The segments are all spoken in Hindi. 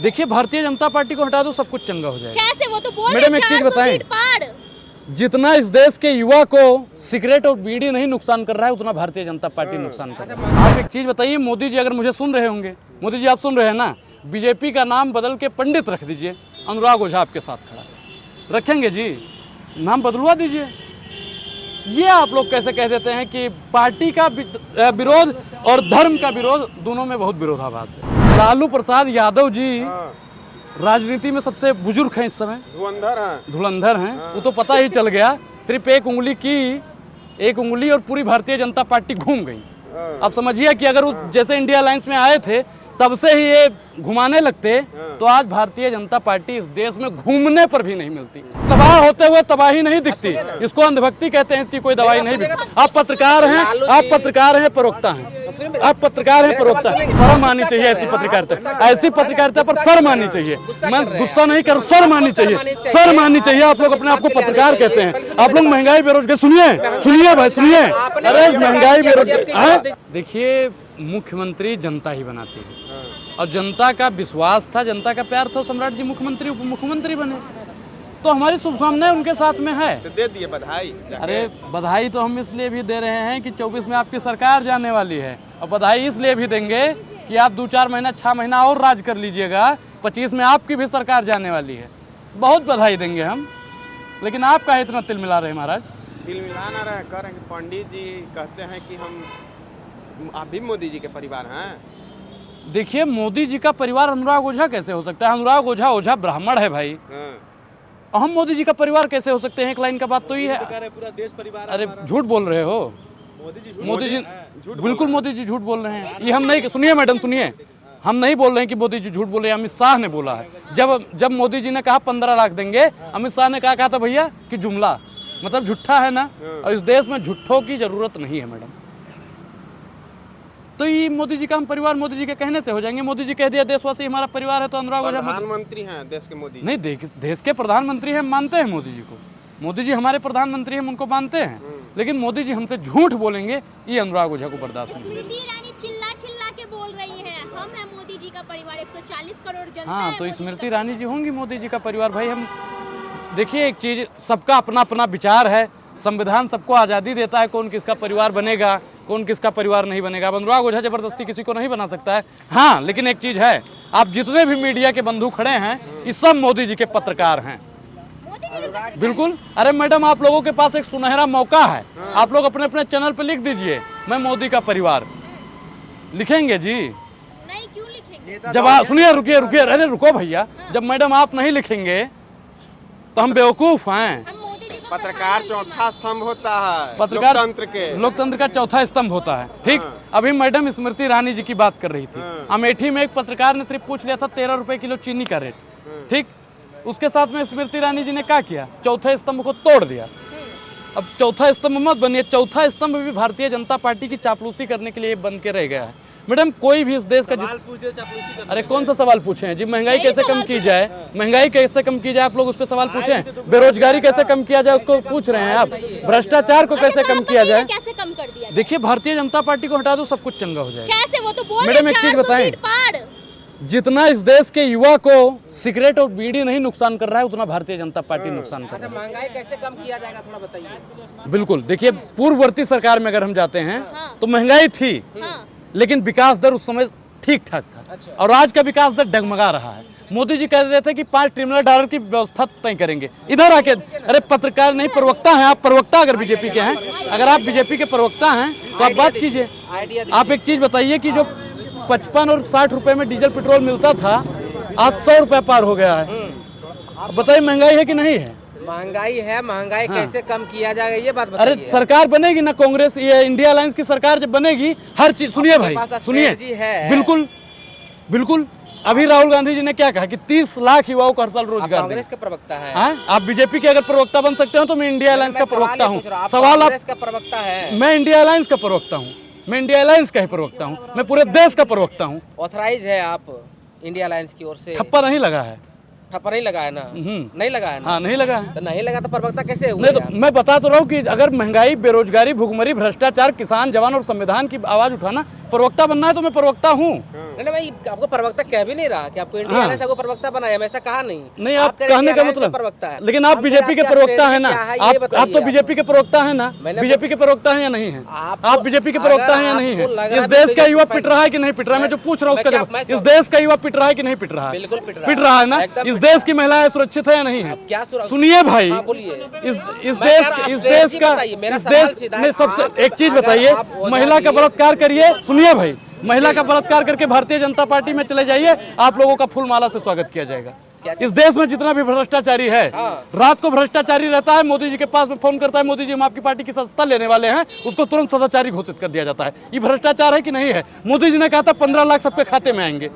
देखिए भारतीय जनता पार्टी को हटा दो, सब कुछ चंगा हो जाएगा। कैसे? वो तो बोल रहे मैडम एक चीज बताएं, जितना इस देश के युवा को सिगरेट और बीड़ी नहीं नुकसान कर रहा है, उतना भारतीय जनता पार्टी नुकसान कर रहा है। आप एक चीज बताइए, मोदी जी अगर मुझे सुन रहे होंगे, मोदी जी आप सुन रहे हैं ना, बीजेपी का नाम बदल के पंडित रख दीजिए, अनुराग ओझा आपके साथ खड़ा है। रखेंगे जी, नाम बदलवा दीजिए। ये आप लोग कैसे कह देते हैं कि पार्टी का विरोध और धर्म का विरोध, दोनों में बहुत विरोधाभास है। लालू प्रसाद यादव जी राजनीति में सबसे बुजुर्ग हैं इस समय, धुरंधर हैं। वो तो पता ही चल गया, सिर्फ एक उंगली और पूरी भारतीय जनता पार्टी घूम गई। अब समझिए कि अगर वो जैसे इंडिया अलायंस में आए थे तब से ही ये घुमाने लगते तो आज भारतीय जनता पार्टी इस देश में घूमने पर भी नहीं मिलती। तबाह होते हुए तबाही नहीं दिखती, इसको अंधभक्ति कहते हैं, इसकी कोई दवाई नहीं दिखती। आप पत्रकार हैं, प्रवक्ता हैं, आप पत्रकार हैं, प्रवक्ता हैं, शर्म आनी चाहिए ऐसी पत्रकारिता, ऐसी पत्रकारिता पर शर्म आनी चाहिए। मैं गुस्सा नहीं कर, शर्म आनी चाहिए, शर्म आनी चाहिए। आप लोग अपने आप को पत्रकार कहते हैं, आप लोग महंगाई बेरोजगारी, सुनिए भाई सुनिए, अरे महंगाई बेरोजगारी। देखिए मुख्यमंत्री जनता ही बनाती है और जनता का विश्वास था, जनता का प्यार था, सम्राट जी मुख्यमंत्री उप मुख्यमंत्री बने, तो हमारी शुभकामनाएं उनके साथ में है। तो दे दिए बधाई। अरे बधाई तो हम इसलिए भी दे रहे हैं कि 24 में आपकी सरकार जाने वाली है, और बधाई इसलिए भी देंगे कि आप 2-4 महीना 6 महीना और राज कर लीजिएगा, 25 में आपकी भी सरकार जाने वाली है, बहुत बधाई देंगे हम। लेकिन आप काहे इतना तिल मिला रहे महाराज? तिल मिला ना रहे, कह रहे हैं पंडित जी कहते हैं कि हम आप भी मोदी जी के परिवार हैं। देखिए मोदी जी का परिवार अनुराग ओझा कैसे हो सकता है? अनुराग ओझा ब्राह्मण है भाई, हम मोदी जी का परिवार कैसे हो सकते हैं? एक लाइन का बात तो ये है, पूरा देश परिवार। अरे झूठ बोल रहे हो मोदी जी, बिल्कुल मोदी जी झूठ बोल रहे हैं। ये हम नहीं, सुनिए मैडम सुनिए, हम नहीं बोल रहे हैं कि मोदी जी झूठ बोल रहे हैं, अमित शाह ने बोला है। जब मोदी जी ने कहा 15 लाख देंगे, अमित शाह ने कहा था भैया कि जुमला, मतलब झूठा है ना, और इस देश में झूठों की जरूरत नहीं है मैडम। तो ये मोदी जी का हम परिवार मोदी जी के कहने से हो जाएंगे? मोदी जी कह दिया देशवासी हमारा परिवार है, तो अनुराग ओझा प्रधानमंत्री हैं देश के मोदी नहीं, देश के प्रधानमंत्री हैं, मानते हैं मोदी जी को, मोदी जी हमारे प्रधानमंत्री हैं, उनको मानते हैं, लेकिन मोदी जी हमसे झूठ बोलेंगे, ये अनुराग ओझा को बर्दाश्त नहीं। स्मृति ईरानी चिल्ला चिल्ला के बोल रही है, हम हैं मोदी जी का परिवार, 140 करोड़ जनता हाँ, है, तो स्मृति ईरानी जी होंगी मोदी जी का परिवार। भाई हम देखिए एक चीज, सबका अपना अपना विचार है, संविधान सबको आज़ादी देता है कौन किसका परिवार बनेगा, कौन किसका परिवार नहीं बनेगा। अब अनुराग ओझा जबरदस्ती किसी को नहीं बना सकता है। हाँ, लेकिन एक चीज है, आप जितने भी मीडिया के बंधु खड़े हैं, ये सब मोदी जी के पत्रकार हैं, बिल्कुल। अरे मैडम आप लोगों के पास एक सुनहरा मौका है, आप लोग अपने अपने चैनल पे लिख दीजिए मैं मोदी का परिवार, लिखेंगे जी? नहीं, क्यों लिखेंगे? जब आप सुनिए, रुकिए, अरे रुको भैया, जब मैडम आप नहीं लिखेंगे तो हम बेवकूफ हैं। पत्रकार चौथा स्तंभ होता है, पत्रकार लोकतंत्र का चौथा स्तंभ होता है, ठीक। अभी मैडम स्मृति ईरानी जी की बात कर रही थी, अमेठी में एक पत्रकार ने सिर्फ पूछ लिया था 13 रुपए किलो चीनी का रेट, ठीक। उसके साथ में स्मृति ईरानी जी ने क्या किया? चौथे स्तंभ को तोड़ दिया। अब चौथा स्तंभ मत बनिए, चौथा स्तंभ भी भारतीय जनता पार्टी की चापलूसी करने के लिए बन के रह गया है। मैडम कोई भी इस देश का अरे कौन सा सवाल पूछे हैं जी? महंगाई कैसे कम की जाए, महंगाई कैसे कम की जाए, आप लोग उस पर सवाल पूछे हैं? बेरोजगारी कैसे कम किया जाए, उसको पूछ रहे हैं आप? भ्रष्टाचार को कैसे कम किया जाए? कैसे कम कर दिया? देखिए भारतीय जनता पार्टी को हटा दो, सब कुछ चंगा हो जाएगा। कैसे? वो तो बोल मैडम एक चीज बताएं, जितना इस देश के युवा को सिगरेट और बीड़ी नहीं नुकसान कर रहा है, उतना भारतीय जनता पार्टी नुकसान कर रहा है। महंगाई कैसे कम किया जाएगा थोड़ा बताइए। बिल्कुल, देखिए पूर्ववर्ती सरकार में अगर हम जाते हैं तो महंगाई थी, लेकिन विकास दर उस समय ठीक ठाक था, और आज का विकास दर डगमगा रहा है। मोदी जी कह रहे थे कि $5 ट्रिलियन की व्यवस्था तय करेंगे, इधर आके, अरे पत्रकार नहीं, प्रवक्ता हैं आप, प्रवक्ता अगर बीजेपी के हैं, अगर आप बीजेपी के प्रवक्ता हैं तो आप बात कीजिए। आप एक चीज बताइए कि जो 55 और 60 रुपए में डीजल पेट्रोल मिलता था, आज 100 रुपए पार हो गया है। बताइए महंगाई है कि नहीं है? महंगाई है, महंगाई कैसे कम किया जाएगा ये बात बताइए। अरे सरकार बनेगी ना, कांग्रेस ये इंडिया अलायंस की सरकार जब बनेगी, हर चीज, सुनिए भाई सुनिए, बिल्कुल। अभी राहुल गांधी जी ने क्या कहा कि 30 लाख युवाओं को हर साल रोजगार, कांग्रेस के प्रवक्ता है। आप बीजेपी के अगर प्रवक्ता बन सकते हो तो मैं इंडिया अलायंस का प्रवक्ता हूँ। सवाल आप, का प्रवक्ता है, मैं इंडिया अलायंस का प्रवक्ता हूँ, मैं इंडिया अलायंस का ही प्रवक्ता हूँ, मैं पूरे देश का प्रवक्ता हूँ। ऑथराइज है आप इंडिया अलायंस की ओर से? ठप्पा नहीं लगा है, ठप्पा नहीं लगा है ना, नहीं लगा है ना। हाँ नहीं लगा है। तो नहीं लगा तो प्रवक्ता कैसे हुए नहीं तो आप? मैं बता तो रहा हूँ कि अगर महंगाई, बेरोजगारी, भुखमरी, भ्रष्टाचार, किसान, जवान और संविधान की आवाज उठाना, प्रवक्ता बनना है तो मैं प्रवक्ता हूँ। नहीं भाई, आपको प्रवक्ता कह भी नहीं रहा कि आपको इंडिया अलायंस आपको प्रवक्ता बनाया, मैं ऐसा कहा नहीं। नहीं, आप कह रहे कहने हैं का अलायंस मतलब प्रवक्ता है, लेकिन आप बीजेपी के प्रवक्ता है ना, आप तो बीजेपी के प्रवक्ता है ना, मैंने बीजेपी के प्रवक्ता है या नहीं है? आपको- आप बीजेपी के प्रवक्ता है या अगर नहीं आपको लग है? रहा इस है देश का बीजेपी युवा पर- पिट रहा है कि नहीं पिट रहा है? मैं जो पूछ रहा हूँ उसका जवाब। इस मैं- देश का युवा पिट रहा है कि नहीं पिट रहा है? बिल्कुल पिट पिट रहा है ना। एकदम इस देश की महिलाएं सुरक्षित है या नहीं है? क्या सुरक्षित? सुनिए भाई, हाँ, बोलिए। इस मैं देश कह रहा हूँ, इस आप देश जी का बताइए, मेरा इस सवाल देश सीधा है। में सबसे आप- एक चीज अगर बताइए, आप ओझा महिला का जी- बलात्कार करिए। सुनिए भाई, महिला का बलात्कार करके भारतीय जनता पार्टी में चले जाइए, आप लोगों का फूल माला से स्वागत किया जाएगा। इस देश में जितना भी भ्रष्टाचारी है, रात को भ्रष्टाचारी रहता है, मोदी जी के पास में फोन करता है, मोदी जी हम आपकी पार्टी की सदस्यता लेने वाले हैं, उसको तुरंत सदाचारी घोषित कर दिया जाता है। ये भ्रष्टाचार है कि नहीं है? मोदी जी ने कहा था 15 लाख सबके खाते में आएंगे,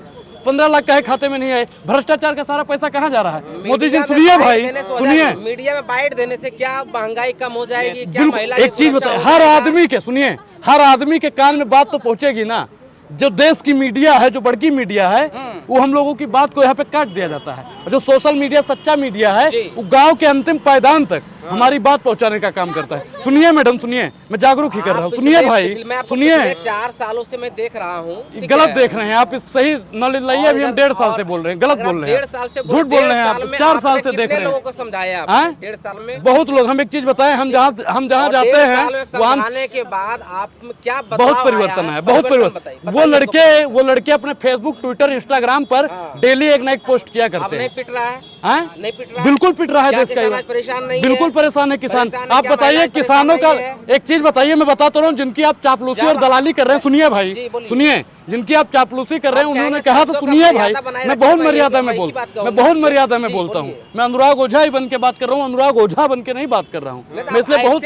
15 लाख का खाते में नहीं आए। भ्रष्टाचार का सारा पैसा कहाँ जा रहा है? मोदी जी सुनिए भाई, सुनिए, मीडिया में बाइट देने से क्या महंगाई कम हो जाएगी? क्या बिल्कुल महिला एक चीज बताए, हर आदमी के सुनिए, हर आदमी के कान में बात तो पहुंचेगी ना। जो देश की मीडिया है, जो बड़की मीडिया है, वो हम लोगों की बात को यहाँ पे काट दिया जाता है। और जो सोशल मीडिया सच्चा मीडिया है, वो गांव के अंतिम पायदान तक हमारी बात पहुंचाने का काम करता है। सुनिए मैडम, सुनिए, मैं जागरूक ही कर रहा हूँ। सुनिए भाई, सुनिए, 4 सालों से मैं देख रहा हूँ, गलत देख रहे हैं आप। इस सही नॉलेज लाइए। अभी हम 1.5 साल से बोल रहे हैं, गलत बोल रहे हैं, 1.5 साल से झूठ बोल रहे हैं आप। 4 साल से देख रहे लोगों हैं। को समझाया हैं? 1.5 साल में बहुत लोग। हम एक चीज बताएं, हम जहाँ जाते हैं वहाँ समझाने के बाद आप में क्या बदलाव बहुत परिवर्तन आया है, बहुत परिवर्तन। बताइए। वो लड़के अपने फेसबुक, ट्विटर, इंस्टाग्राम पर डेली एक ना एक पोस्ट किया अब करते नहीं हैं। पिट रहा है, हैं? नहीं पिट रहा है? बिल्कुल पिट रहा है क्या देश का किसान युवा। आज परेशान नहीं है? बिल्कुल परेशान है किसान। परेशान है, आप क्या बताइए महिलाएं किसानों का परेशान नहीं है? एक चीज बताइए, मैं बताता रहा हूँ, जिनकी आप चापलूसी और दलाली कर रहे हैं, सुनिए भाई, जी, बोलिए। सुनिए, जिनकी आप चापलूसी कर रहे हैं, आप उन्होंने क्या कहा तो शब्दों का सुनिए भाई, मर्यादा बनाए मैं रखना बहुत चाहिए, मर्यादा मैं में वही बोलता बात हूँ, मैं कहूँगा। बहुत मर्यादा में जी, बोलता हूँ। बोलिए। मैं अनुराग ओझा ही बन के बात कर रहा हूँ, अनुराग ओझा बन के नहीं बात कर रहा हूँ। मैं इसलिए बहुत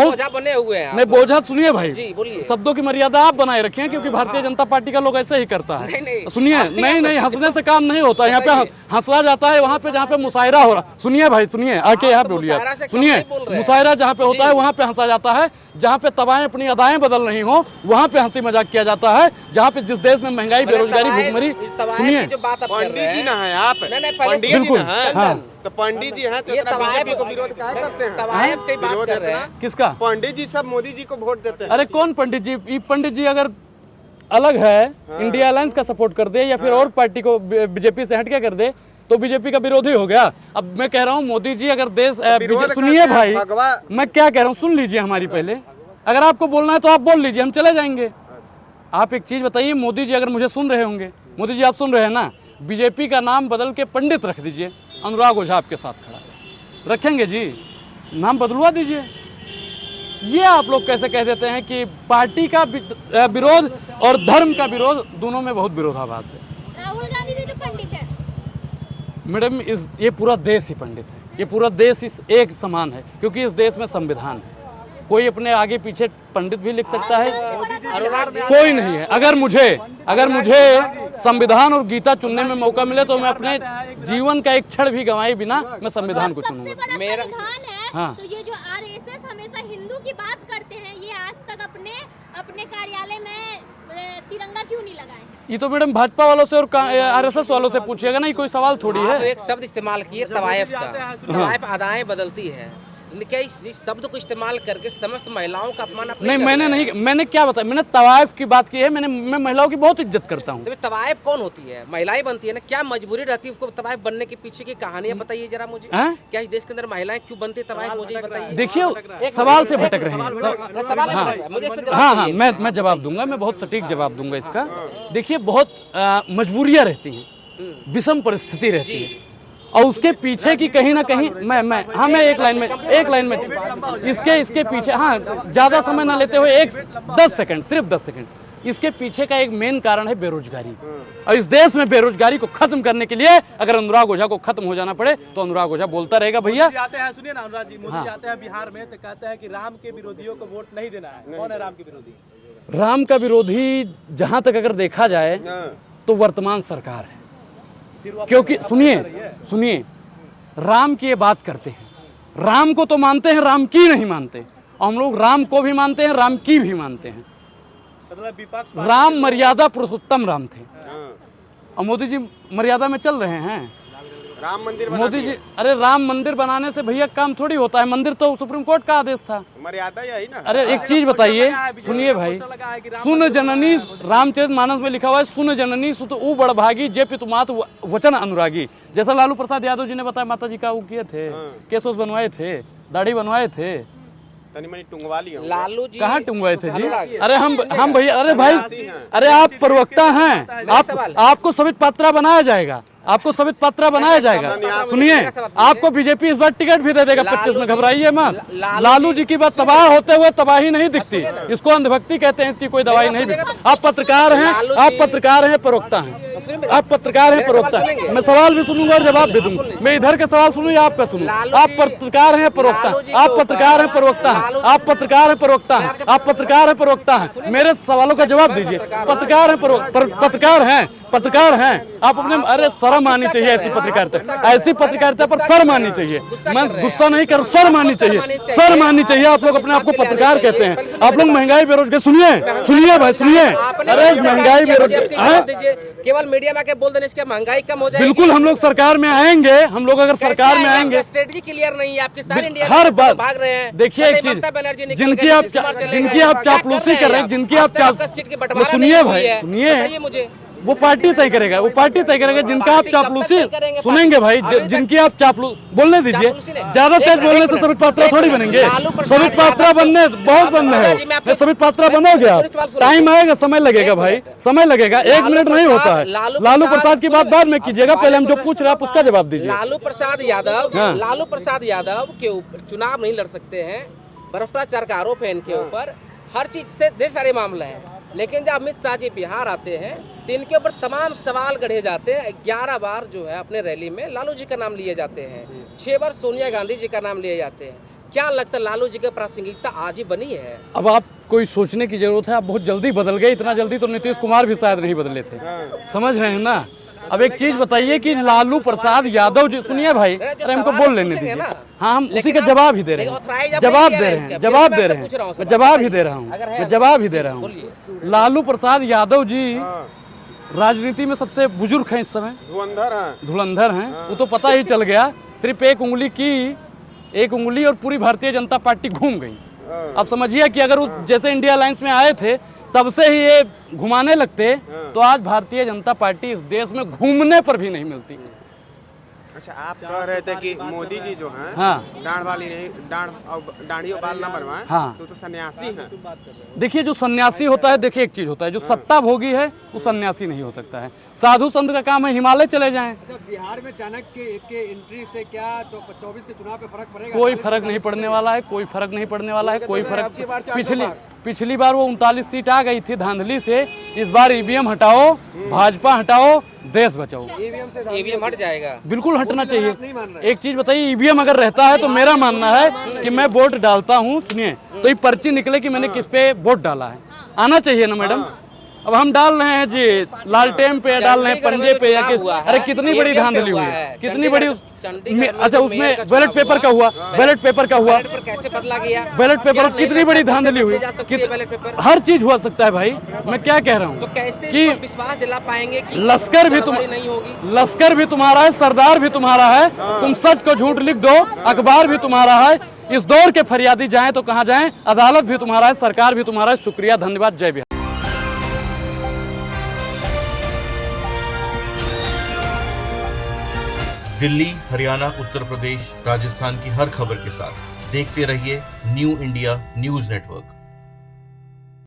बोझा बने हुए हैं नहीं, बोझा सुनिए भाई, जी, बोलिए। शब्दों की मर्यादा आप बनाए रखें, क्योंकि भारतीय जनता पार्टी का लोग ऐसे ही करता है। नहीं, सुनिए, नहीं, हंसने से काम नहीं होता। यहाँ पे हंसला जाता है वहाँ पे जहाँ पे मुशायरा हो रहा। सुनिए भाई, सुनिए, आके यहाँ बोलिए, मुशायरा से कम सुनिए, नहीं बोल रहे हैं। मुशायरा जहाँ पे होता है वहाँ पे हंसा जाता है। जहाँ पे तबाएं अपनी अदाएं बदल रही हो, वहाँ पे हंसी मजाक किया जाता है। जहाँ पे जिस देश में महंगाई, बेरोजगारी, भुखमरी, सुनिए, जो बात आप कर रहे पंडित जी हैं, ना है आप? नहीं, पहले पंडित जी बिल्कुल, ना है? हाँ। तो पंडित जी हैं तो ये इतना तवायफ बीजेपी को विरोध काहे करते हैं? तवायफ की बात विरोध कर रहे इतना? हैं। किसका? पंडित जी सब मोदी जी को वोट देते हैं। अरे कौन पंडित जी? ये पंडित जी अगर अलग है, इंडिया अलायंस का सपोर्ट कर दे या फिर और पार्टी को बीजेपी से हट के कर दे, तो बीजेपी का विरोधी हो गया। अब मैं कह रहा हूँ, मोदी जी अगर देश विरोध सुनिए करते हैं, भाई, भगवा- मैं क्या कह रहा हूँ, सुन लीजिए हमारी पहले। अगर आपको बोलना है तो आप बोल लीजिए, हम चले जाएंगे। आप एक चीज बताइए, मोदी जी अगर मुझे सुन रहे होंगे, मोदी जी आप सुन रहे हैं ना, बीजेपी का नाम बदल के पंडित रख दीजिए। अनुराग ओझा आपके साथ खड़ा है, रखेंगे जी, नाम बदलवा दीजिए। ये आप लोग कैसे कह देते हैं कि पार्टी का विरोध और धर्म का विरोध, दोनों में बहुत विरोधाभास है। राहुल गांधी भी तो पंडित है। मैडम, ये पूरा देश ही पंडित है, ये पूरा देश इस एक समान है, क्योंकि इस देश में संविधान है। कोई अपने आगे पीछे पंडित भी लिख सकता है, कोई नहीं है। अगर मुझे संविधान और गीता चुनने में मौका मिले तो मैं अपने जीवन का एक क्षण भी गंवाए बिना मैं संविधान को सबसे चुनूंगा। बड़ा संविधान है। हाँ। तो ये जो आरएसएस हमेशा हिंदू की बात करते हैं, ये आज तक अपने कार्यालय में तिरंगा क्यों नहीं लगाए हैं? ये तो मैडम भाजपा वालों से और आरएसएस वालों से पूछिएगा ना, ये कोई सवाल थोड़ी आप है। एक शब्द इस्तेमाल किए तवायफ का, तवायफ अदाएं बदलती है। क्या इस शब्द को इस्तेमाल करके समस्त महिलाओं का अपमान आप नहीं, कर मैंने रहे हैं? नहीं, मैंने क्या बताया, मैंने तवायफ की बात की है। मैं महिलाओं की बहुत इज्जत करता हूँ। तो तवायफ कौन होती है? महिलाएं बनती है ना, क्या मजबूरी रहती है उसको तवायफ बनने के पीछे की कहानियां बताइए जरा मुझे। हैं? क्या इस देश के अंदर महिलाएं क्यों बनती है तवायफ, मुझे ही बताइए। देखिए, सवाल से भटक रहे हैं। सवाल हाँ, है, मुझे इसका जवाब हाँ, चाहिए। मैं जवाब दूंगा, मैं बहुत सटीक जवाब दूंगा इसका। देखिए, बहुत मजबूरियां रहती हैं, विषम परिस्थिति रहती है, और उसके पीछे की कहीं ना कहीं मैं एक लाइन में इसके पीछे, हाँ, ज्यादा समय ना लेते हुए 10 सेकंड, सिर्फ 10 सेकंड, इसके पीछे का एक मेन कारण है बेरोजगारी। और इस देश में बेरोजगारी को खत्म करने के लिए अगर अनुराग ओझा को खत्म हो जाना पड़े तो अनुराग ओझा बोलता रहेगा भैया। जाते हैं, सुनिए ना अनुराग जी, मोदी हाँ। जाते हैं बिहार में तो कहते हैं कि राम के विरोधियों को वोट नहीं देना है। कौन है राम के विरोधी? राम का विरोधी जहां तक अगर देखा जाए तो वर्तमान सरकार है। क्योंकि सुनिए, राम की ये बात करते हैं, राम को तो मानते हैं, राम की नहीं मानते। और हम लोग राम को भी मानते हैं, राम की भी मानते हैं। मतलब विपक्ष राम मर्यादा पुरुषोत्तम राम थे, और मोदी जी मर्यादा में चल रहे हैं। राम मंदिर बना मोदी जी, दिए। अरे राम मंदिर बनाने से भैया काम थोड़ी होता है, मंदिर तो सुप्रीम कोर्ट का आदेश था। मर्यादा यही ना। अरे एक चीज बताइए, सुनिए भाई, सुन जननी रामचरितमानस में लिखा हुआ है, सुन जननी सुत ऊ बड़भागी जे पितुमात वचन अनुरागी। जैसा लालू प्रसाद यादव जी ने बताया, माता जी का वो किए थे, केस वेस बनवाए थे, दाढ़ी बनवाए थे, तनी मनी टुंगवा लिया होंगे। लालू जी कहाँ टुंगवाए थे जी? अनुराग। अरे हम भैया, अरे भाई, अरे आप प्रवक्ता हैं, आपको सबित पात्रा बनाया जाएगा, आपको सबित पात्रा बनाया जाएगा। सुनिए, आपको बीजेपी इस बार टिकट भी दे देगा 25 में, घबराइए मत। लालू जी की बात तबाह होते हुए तबाही नहीं दिखती, इसको अंधभक्ति कहते हैं, इसकी कोई दवाई नहीं दिखती। आप पत्रकार हैं, आप पत्रकार हैं, प्रवक्ता हैं, आप पत्रकार हैं, प्रवक्ता हैं। मैं सवाल भी सुनूंगा और जवाब भी दूंगा। मैं इधर के सवाल सुनूं या आपका सुनूं? आप पत्रकार हैं, प्रवक्ता, आप पत्रकार हैं, प्रवक्ता हैं, आप पत्रकार हैं, प्रवक्ता हैं, आप पत्रकार हैं, प्रवक्ता हैं। मेरे सवालों का जवाब दीजिए। पत्रकार हैं, पत्रकार हैं, पत्रकार हैं आप अपने। अरे शर्म आनी चाहिए ऐसी पत्रकारिता, ऐसी पत्रकारिता पर शर्म आनी चाहिए। मैं गुस्सा नहीं कर, शर्म आनी चाहिए, शर्म आनी चाहिए। आप लोग अपने आप को पत्रकार कहते हैं, आप लोग महंगाई बेरोजगारी, सुनिए भाई, सुनिए। अरे महंगाई बेरोजगारी, केवल मीडिया में आके बोल देने से महंगाई कम हो जाएगी। बिल्कुल हम लोग सरकार में आएंगे, हम लोग अगर सरकार में आएंगे, स्ट्रेटजी क्लियर नहीं है आपकी, सारी इंडिया हर बार भाग रहे हैं। देखिए एक चीज, जिनकी आप चापलूसी कर रहे हैं, जिनकी आप सुनिए भाई, सुनिए, मुझे वो पार्टी तय करेगा, वो पार्टी तय करेगा जिनका आप चापलूसी सुनेंगे भाई, जिनकी आप चापलूस बोलने दीजिए। ज्यादा तेज बोलने से सबित पात्रा थोड़ी बनेंगे, सबित पात्रा बनने बहुत बनना है। मैं सबित पात्रा बनोगे आप, टाइम आएगा, समय लगेगा भाई, समय लगेगा, 1 मिनट नहीं होता है। लालू प्रसाद की बात बाद में कीजिएगा, पहले हम जो पूछ रहे हैं आप उसका जवाब दीजिए। लालू प्रसाद यादव के ऊपर चुनाव नहीं लड़ सकते हैं, भ्रष्टाचार का आरोप है इनके ऊपर, हर चीज से ढेर सारे मामले हैं। लेकिन जब अमित शाह जी बिहार आते हैं तो इनके ऊपर तमाम सवाल गढ़े जाते हैं। 11 बार जो है अपने रैली में लालू जी का नाम लिए जाते हैं, 6 बार सोनिया गांधी जी का नाम लिए जाते हैं। क्या लगता है लालू जी की प्रासंगिकता आज ही बनी है? अब आप कोई सोचने की जरूरत है, आप बहुत जल्दी बदल गए, इतना जल्दी तो नीतीश कुमार भी शायद नहीं बदले थे, समझ रहे हैं ना। अब एक चीज बताइए कि लालू प्रसाद यादव जी, सुनिए भाई, अरे हमको बोल लेने दीजिए। हाँ, हम उसी का जवाब ही दे रहे हैं, जवाब दे रहे हैं, जवाब दे रहे हैं, मैं जवाब ही दे रहा हूँ, मैं जवाब ही दे रहा हूँ। लालू प्रसाद यादव जी राजनीति में सबसे बुजुर्ग हैं इस समय, धुरंधर हैं, वो तो पता ही चल गया। सिर्फ एक उंगली और पूरी भारतीय जनता पार्टी घूम गई। अब समझिए कि अगर वो जैसे इंडिया अलायंस में आए थे तब से ही ये घुमाने लगते तो आज भारतीय जनता पार्टी इस देश में घूमने पर भी नहीं मिलती। अच्छा, आप कह रहे थे कि मोदी जी जो हैं, हाँ, डांड वाली नहीं, दाढ़ी और बाल ना बनवाएं, हाँ, तो सन्यासी हैं। देखिए जो सन्यासी होता है, देखिए एक चीज होता है, जो सत्ता भोगी है वो सन्यासी नहीं हो सकता है। साधु संत का काम है हिमालय चले जाएं। बिहार में चाणक्य के एंट्री से क्या 24 के चुनाव पे फर्क पड़ेगा? कोई फर्क नहीं पड़ने वाला है, कोई फर्क नहीं पड़ने वाला है, कोई फर्क। पिछली बार वो 39 सीट आ गई थी धांधली से, इस बार ईवीएम हटाओ, भाजपा हटाओ, देश बचाओ। ईवीएम हट जाएगा, बिल्कुल हटना चाहिए। एक चीज बताइए, ईवीएम अगर रहता है तो मेरा मानना है कि मैं वोट डालता हूँ, सुनिए, तो ये पर्ची निकले कि मैंने किस पे वोट डाला है, आना चाहिए ना मैडम। अब हम डाल रहे हैं जी लालटेन पे, डाल रहे हैं पंजे पे, या अरे कितनी बड़ी धांधली हुई है, कितनी बड़ी। अच्छा, उसमें बैलेट पेपर का हुआ, बैलेट पेपर का हुआ, कैसे बदला गया बैलेट पेपर, कितनी बड़ी धांधली हुई, हर चीज हो सकता है भाई। मैं क्या कह रहा हूँ तो कैसे कि विश्वास दिला पाएंगे कि लश्कर भी नहीं होगी? लश्कर भी तुम्हारा है, सरदार भी तुम्हारा है, तुम सच को झूठ लिख दो, अखबार भी तुम्हारा है। इस दौर के फरियादी जाएं तो कहाँ जाएं, अदालत भी तुम्हारा है, सरकार भी तुम्हारा है। शुक्रिया, धन्यवाद, जय बिहार। दिल्ली, हरियाणा, उत्तर प्रदेश, राजस्थान की हर खबर के साथ देखते रहिए न्यू इंडिया न्यूज नेटवर्क।